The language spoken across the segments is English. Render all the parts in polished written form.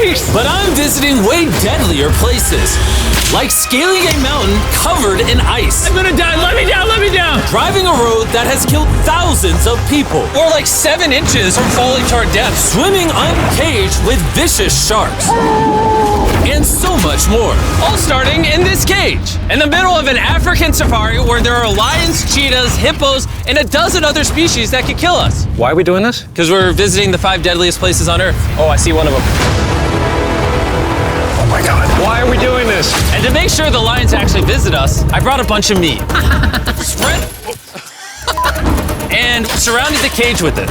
Yikes! But I'm visiting way deadlier places, like scaling a mountain covered in ice. I'm gonna die, let me down, let me down! Driving a road that has killed thousands of people. Or like 7 inches from falling to our death. Swimming uncaged with vicious sharks. And so much more. All starting in this cage, in the middle of an African safari where there are lions, cheetahs, hippos, and a dozen other species that could kill us. Why are we doing this? Because we're visiting the 5 deadliest places on Earth. Oh, I see one of them. Oh my God. Why are we doing this? And to make sure the lions actually visit us, I brought a bunch of meat. Spread and surrounded the cage with it.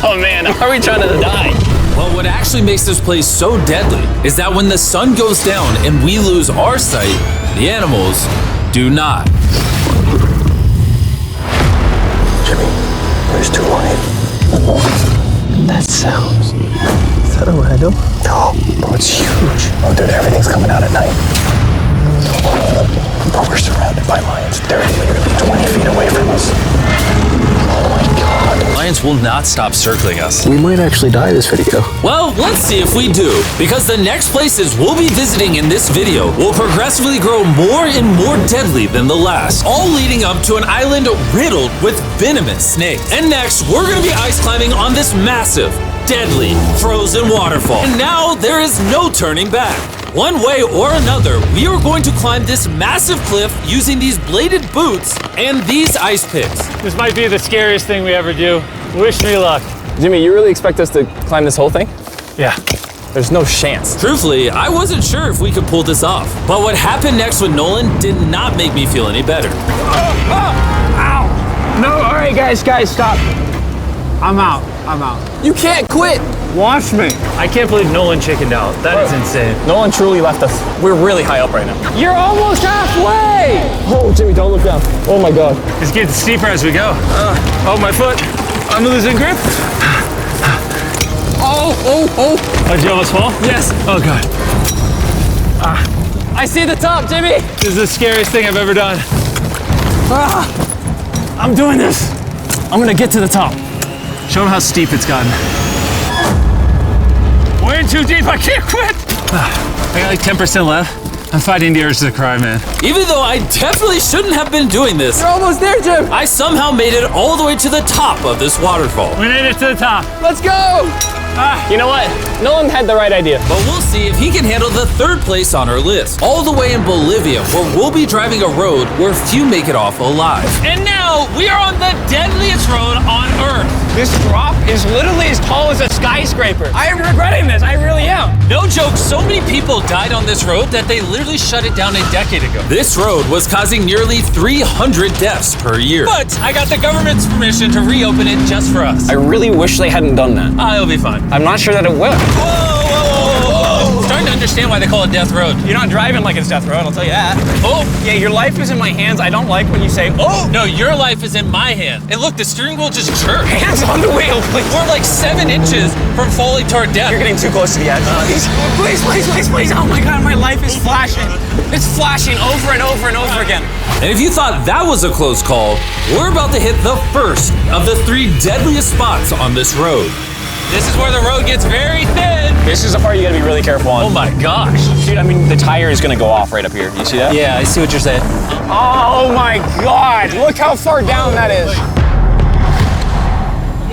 Oh man, are we trying to die? Well, what actually makes this place so deadly is that when the sun goes down and we lose our sight, the animals do not. Jimmy, there's 2 lions. That sounds... Is that a rhino? No, bro, it's huge. Oh, dude, everything's coming out at night. Bro, we're surrounded by lions. They're literally 20 feet away from us. Oh my God. Lions will not stop circling us. We might actually die this video. Well, let's see if we do, because the next places we'll be visiting in this video will progressively grow more and more deadly than the last, all leading up to an island riddled with venomous snakes. And next, we're gonna be ice climbing on this massive, deadly, frozen waterfall. And now there is no turning back. One way or another, we are going to climb this massive cliff using these bladed boots and these ice picks. This might be the scariest thing we ever do. Wish me luck. Jimmy, you really expect us to climb this whole thing? Yeah. There's no chance. Truthfully, I wasn't sure if we could pull this off. But what happened next with Nolan did not make me feel any better. Ow! No, all right, guys, stop. I'm out. You can't quit! Watch me. I can't believe Nolan chickened out. That is insane. Nolan truly left us. We're really high up right now. You're almost halfway! Oh, Jimmy, don't look down. Oh my God. It's getting steeper as we go. Oh, my foot. I'm losing grip. Oh. Did you almost fall? Yes. Oh, God. I see the top, Jimmy. This is the scariest thing I've ever done. I'm doing this. I'm gonna get to the top. Show them how steep it's gotten. We're in too deep, I can't quit. I got like 10% left. I'm fighting the urge to cry, man. Even though I definitely shouldn't have been doing this, You're almost there, Jim. I somehow made it all the way to the top of this waterfall. We made it to the top. Let's go. You know what? Nolan had the right idea. But we'll see if he can handle the 3rd place on our list, all the way in Bolivia, where we'll be driving a road where few make it off alive. And now we are on the deadliest road on Earth. This drop is literally as tall as a skyscraper. I am regretting this. I really am. No joke, so many people died on this road that they literally shut it down a decade ago. This road was causing nearly 300 deaths per year. But I got the government's permission to reopen it just for us. I really wish they hadn't done that. It'll be fine. I'm not sure that it will. Whoa. I'm starting to understand why they call it Death Road. You're not driving like it's Death Road, I'll tell you that. Oh. Yeah, your life is in my hands. I don't like when you say, oh. No, your life is in my hand. And look, the steering wheel just jerked. Hands on the wheel, please. We're like 7 inches from falling to our death. You're getting too close to the edge. Please. Oh my God, my life is flashing. It's flashing over and over and over again. And if you thought that was a close call, we're about to hit the first of the 3 deadliest spots on this road. This is where the road gets very thin. This is the part you gotta be really careful on. Oh my gosh. Dude, I mean, the tire is gonna go off right up here. You see that? Yeah, I see what you're saying. Oh my God, look how far down that is.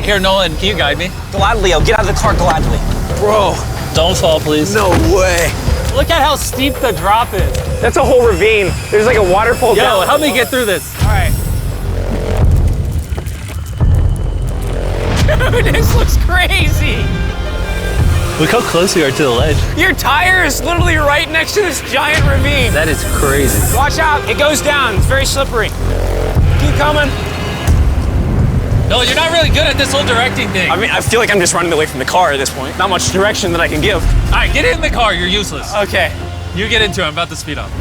Here, Nolan, can you guide me? Gladly, I'll get out of the car gladly. Bro. Don't fall, please. No way. Look at how steep the drop is. That's a whole ravine. There's like a waterfall down. Yo, help me get through this. All right. Dude, this looks crazy. Look how close we are to the ledge. Your tire is literally right next to this giant ravine. That is crazy. Watch out, it goes down. It's very slippery. Keep coming. No, you're not really good at this whole directing thing. I mean, I feel like I'm just running away from the car at this point. Not much direction that I can give. All right, get in the car. You're useless. Okay. You get into it. I'm about to speed up.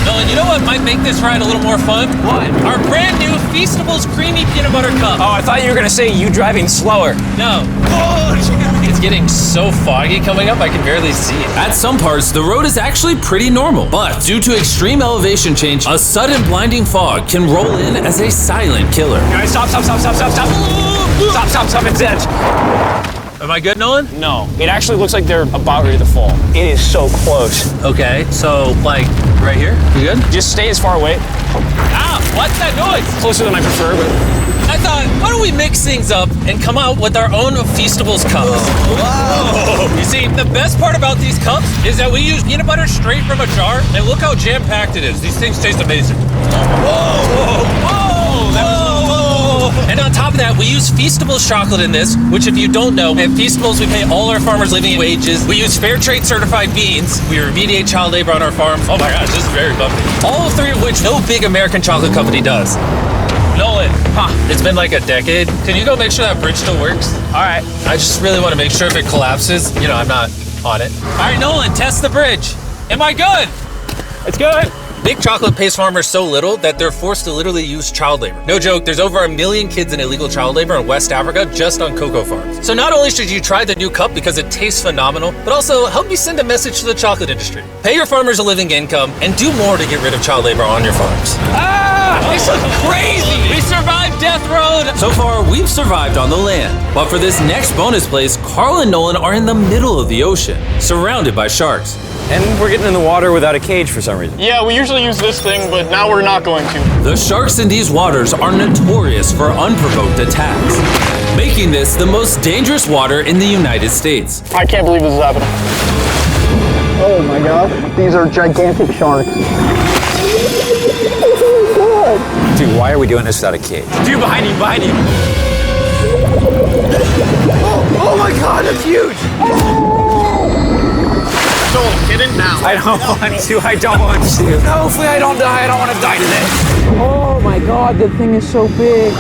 Nolan, you know what might make this ride a little more fun? What? Our brand new Feastables Creamy Peanut Butter Cup. Oh, I thought you were gonna say you driving slower. No. It's getting so foggy coming up, I can barely see it. At some parts, the road is actually pretty normal, but due to extreme elevation change, a sudden blinding fog can roll in as a silent killer. All right, stop, it's edge. Am I good, Nolan? No, it actually looks like they're about ready to fall. It is so close. Okay, so like right here? You good? Just stay as far away. Ah, what's that noise? Closer than I prefer, but... I thought, why don't we mix things up and come out with our own Feastables cups? Whoa. You see, the best part about these cups is that we use peanut butter straight from a jar, and look how jam-packed it is. These things taste amazing. Whoa, whoa, whoa, whoa. And on top of that, we use Feastables chocolate in this, which if you don't know, at Feastables we pay all our farmers living wages. We use fair trade certified beans. We remediate child labor on our farms. Oh my gosh, this is very bumpy. All three of which no big American chocolate company does. Nolan, it's been like a decade. Can you go make sure that bridge still works? All right. I just really want to make sure if it collapses, you know, I'm not on it. All right, Nolan, test the bridge. Am I good? It's good. Big chocolate pays farmers so little that they're forced to literally use child labor. No joke, there's over 1 million kids in illegal child labor in West Africa just on cocoa farms. So not only should you try the new cup because it tastes phenomenal, but also help me send a message to the chocolate industry. Pay your farmers a living income and do more to get rid of child labor on your farms. This is crazy. We survived Death Road! So far, we've survived on the land. But for this next bonus place, Carl and Nolan are in the middle of the ocean, surrounded by sharks. And we're getting in the water without a cage for some reason. Yeah, we usually use this thing, but now we're not going to. The sharks in these waters are notorious for unprovoked attacks, making this the most dangerous water in the United States. I can't believe this is happening. Oh my god, these are gigantic sharks. Dude, why are we doing this without a cage? Dude, behind you, behind you. Oh my god, that's huge! Joel, get in now. I don't want to. I don't want to. No, hopefully I don't die. I don't want to die today. Oh my god, the thing is so big.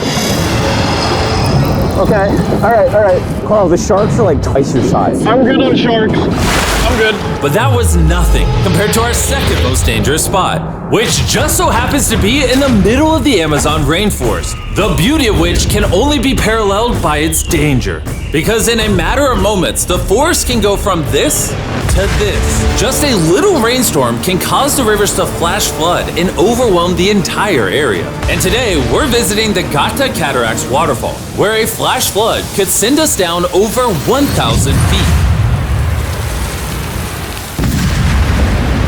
Okay, alright. Carl, the sharks are like twice your size. I'm good on sharks. I'm good. But that was nothing compared to our second most dangerous spot, which just so happens to be in the middle of the Amazon rainforest, the beauty of which can only be paralleled by its danger. Because in a matter of moments, the forest can go from this to this. Just a little rainstorm can cause the rivers to flash flood and overwhelm the entire area. And today, we're visiting the Gata Cataracts waterfall, where a flash flood could send us down over 1,000 feet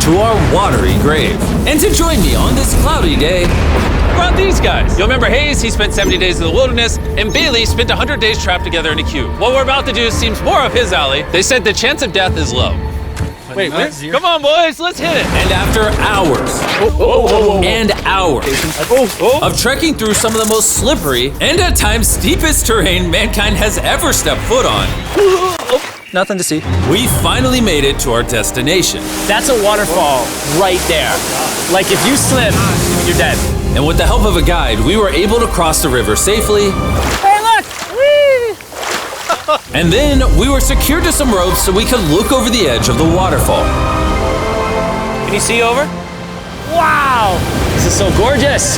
to our watery grave. And to join me on this cloudy day, What about these guys? You'll remember Hayes, he spent 70 days in the wilderness, and Bailey spent 100 days trapped together in a cube. What we're about to do seems more up his alley. They said the chance of death is low. Wait, come on, boys, let's hit it. and after hours and hours of trekking through some of the most slippery and at times steepest terrain mankind has ever stepped foot on, Nothing to see. we finally made it to our destination. That's a waterfall right there. Like if you slip, you're dead. And with the help of a guide, we were able to cross the river safely. Hey, look! Whee! And then we were secured to some ropes so we could look over the edge of the waterfall. Can you see over? Wow! This is so gorgeous.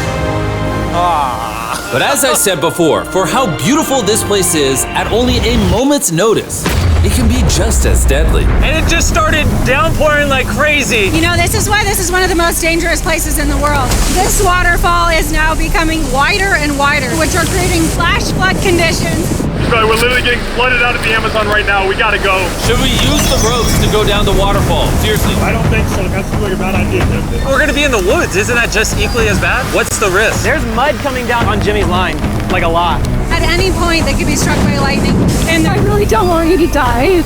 But as I said before, for how beautiful this place is, at only a moment's notice, it can be just as deadly. And it just started downpouring like crazy. You know, this is why this is one of the most dangerous places in the world. This waterfall is now becoming wider and wider, which are creating flash flood conditions. Sorry, we're literally getting flooded out of the Amazon right now. We gotta go. Should we use the ropes to go down the waterfall? Seriously. I don't think so. That seems like a bad idea. We're gonna be in the woods. Isn't that just equally as bad? What's the risk? There's mud coming down on Jimmy's line, like a lot. At any point, they could be struck by lightning. And I really don't want you to die.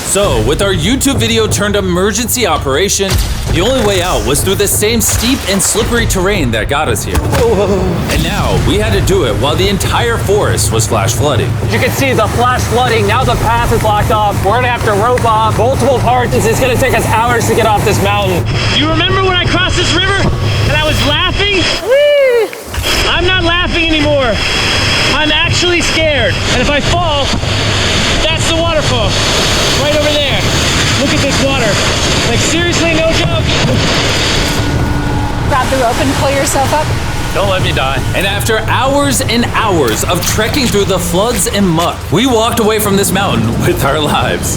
So, with our YouTube video turned emergency operation, the only way out was through the same steep and slippery terrain that got us here. And now, we had to do it while the entire forest was flash flooding. You can see the flash flooding. Now the path is locked off. We're gonna have to rope off multiple parts. It's gonna take us hours to get off this mountain. You remember when I crossed this river and I was laughing? Whee! I'm not laughing anymore. I'm actually scared. And if I fall, that's the waterfall. Right over there. Look at this water. Like seriously, no joke. Grab the rope and pull yourself up. Don't let me die. And after hours and hours of trekking through the floods and muck, we walked away from this mountain with our lives.